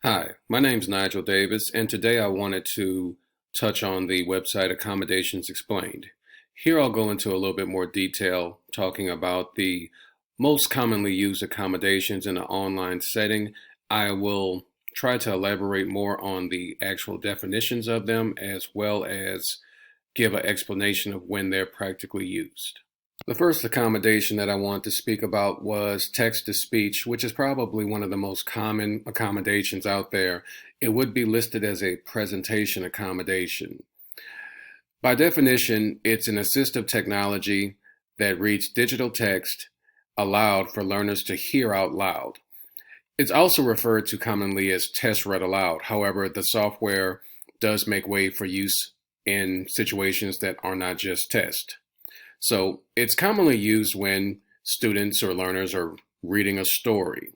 Hi, my name's Nigel Davis, and today I wanted to touch on the website Accommodations Explained. Here I'll go into a little bit more detail talking about the most commonly used accommodations in an online setting. I will try to elaborate more on the actual definitions of them as well as give an explanation of when they're practically used. The first accommodation that I want to speak about was text to speech, which is probably one of the most common accommodations out there. It would be listed as a presentation accommodation. By definition, it's an assistive technology that reads digital text aloud for learners to hear out loud. It's also referred to commonly as test read aloud. However, the software does make way for use in situations that are not just test. So it's commonly used when students or learners are reading a story.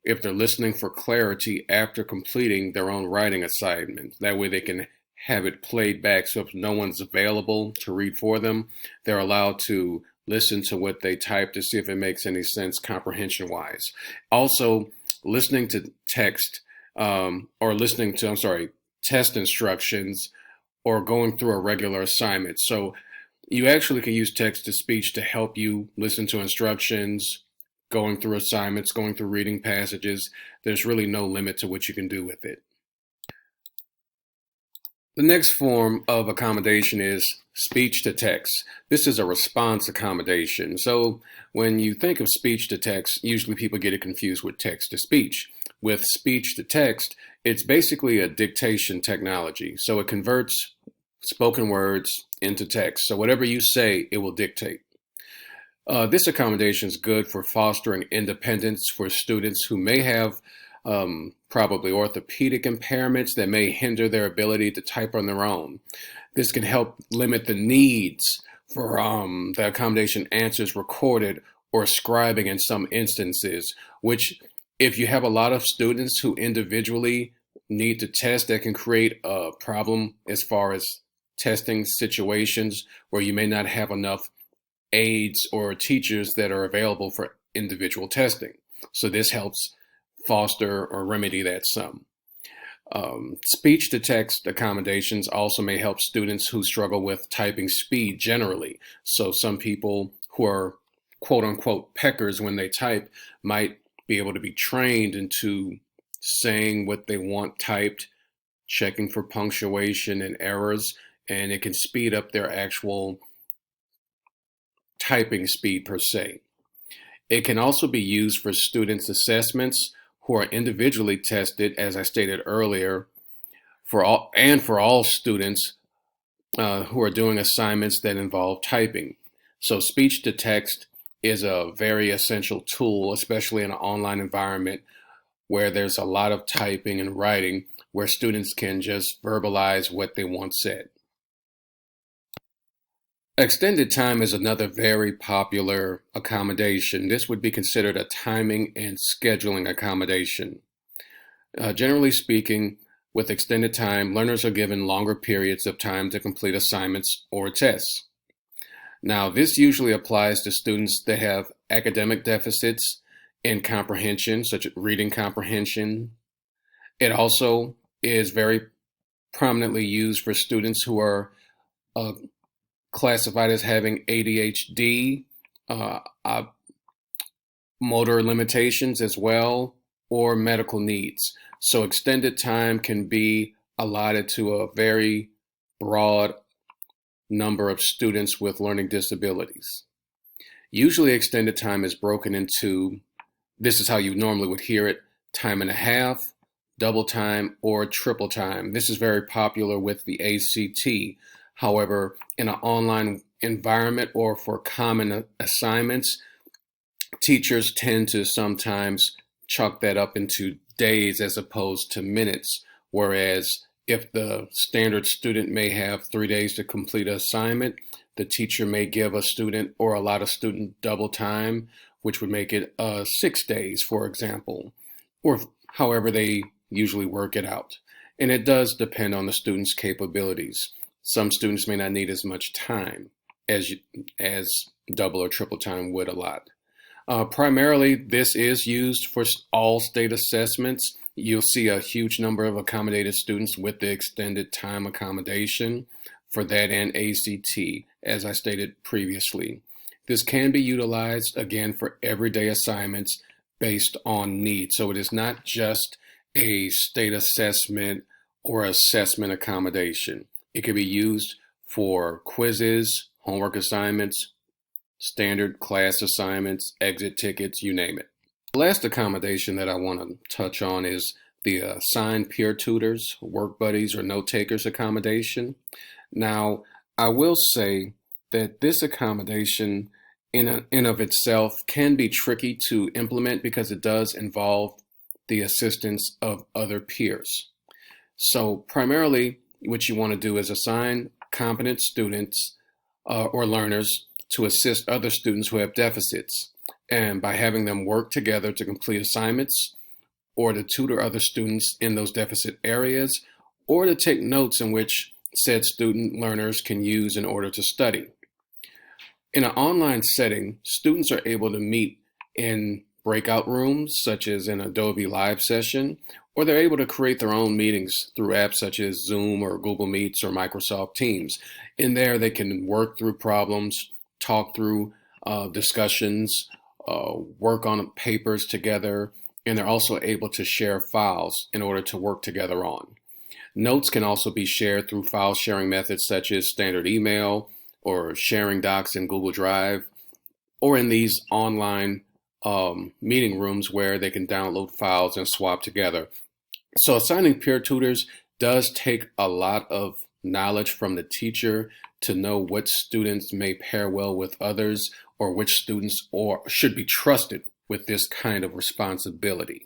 If they're listening for clarity after completing their own writing assignment, that way they can have it played back. So if no one's available to read for them, they're allowed to listen to what they type to see if it makes any sense comprehension wise. Also, listening to text or listening to, test instructions or going through a regular assignment. So you actually can use text to speech to help you listen to instructions, going through assignments, going through reading passages. There's really no limit to what you can do with it. The next form of accommodation is speech to text. This is a response accommodation. So when you think of speech to text, usually people get it confused with text to speech. With speech to text, it's basically a dictation technology. So it converts spoken words into text. So whatever you say, it will dictate. This accommodation is good for fostering independence for students who may have probably orthopedic impairments that may hinder their ability to type on their own. This can help limit the needs for the accommodation answers recorded or scribing in some instances, which if you have a lot of students who individually need to test, that can create a problem as far as testing situations where you may not have enough aides or teachers that are available for individual testing. So this helps foster or remedy that some. Speech to text accommodations also may help students who struggle with typing speed generally. So some people who are quote unquote peckers when they type might be able to be trained into saying what they want typed, checking for punctuation and errors, and it can speed up their actual typing speed per se. It can also be used for students' assessments who are individually tested, as I stated earlier, for all students who are doing assignments that involve typing. So speech to text is a very essential tool, especially in an online environment where there's a lot of typing and writing, where students can just verbalize what they want said. Extended time is another very popular accommodation. This would be considered a timing and scheduling accommodation. Generally speaking, with extended time, learners are given longer periods of time to complete assignments or tests. Now, this usually applies to students that have academic deficits in comprehension, such as reading comprehension. It also is very prominently used for students who are classified as having ADHD, motor limitations as well, or medical needs. So extended time can be allotted to a very broad number of students with learning disabilities. Usually extended time is broken into, this is how you normally would hear it, time and a half, double time, or triple time. This is very popular with the ACT. However, in an online environment or for common assignments, teachers tend to sometimes chalk that up into days as opposed to minutes. Whereas if the standard student may have 3 days to complete an assignment, the teacher may give a student or a lot of student double time, which would make it 6 days, for example, or however they usually work it out. And it does depend on the student's capabilities. Some students may not need as much time as double or triple time would allot. Primarily, this is used for all state assessments You'll see a huge number of accommodated students with the extended time accommodation for that and ACT, as I stated previously. This can be utilized again for everyday assignments based on need. So it is not just a state assessment or assessment accommodation. It can be used for quizzes, homework assignments, standard class assignments, exit tickets, you name it. The last accommodation that I want to touch on is the assigned peer tutors, work buddies, or note takers accommodation. Now, I will say that this accommodation in of itself can be tricky to implement because it does involve the assistance of other peers. So primarily what you want to do is assign competent students or learners to assist other students who have deficits. And by having them work together to complete assignments or to tutor other students in those deficit areas or to take notes in which said student learners can use in order to study. In an online setting, students are able to meet in breakout rooms, such as an Adobe Live session, or they're able to create their own meetings through apps such as Zoom or Google Meets or Microsoft Teams. In there, they can work through problems, talk through discussions, work on papers together, and they're also able to share files in order to work together on. Notes can also be shared through file sharing methods such as standard email or sharing docs in Google Drive, or in these online meeting rooms where they can download files and swap together. So assigning peer tutors does take a lot of knowledge from the teacher to know what students may pair well with others or which students or should be trusted with this kind of responsibility.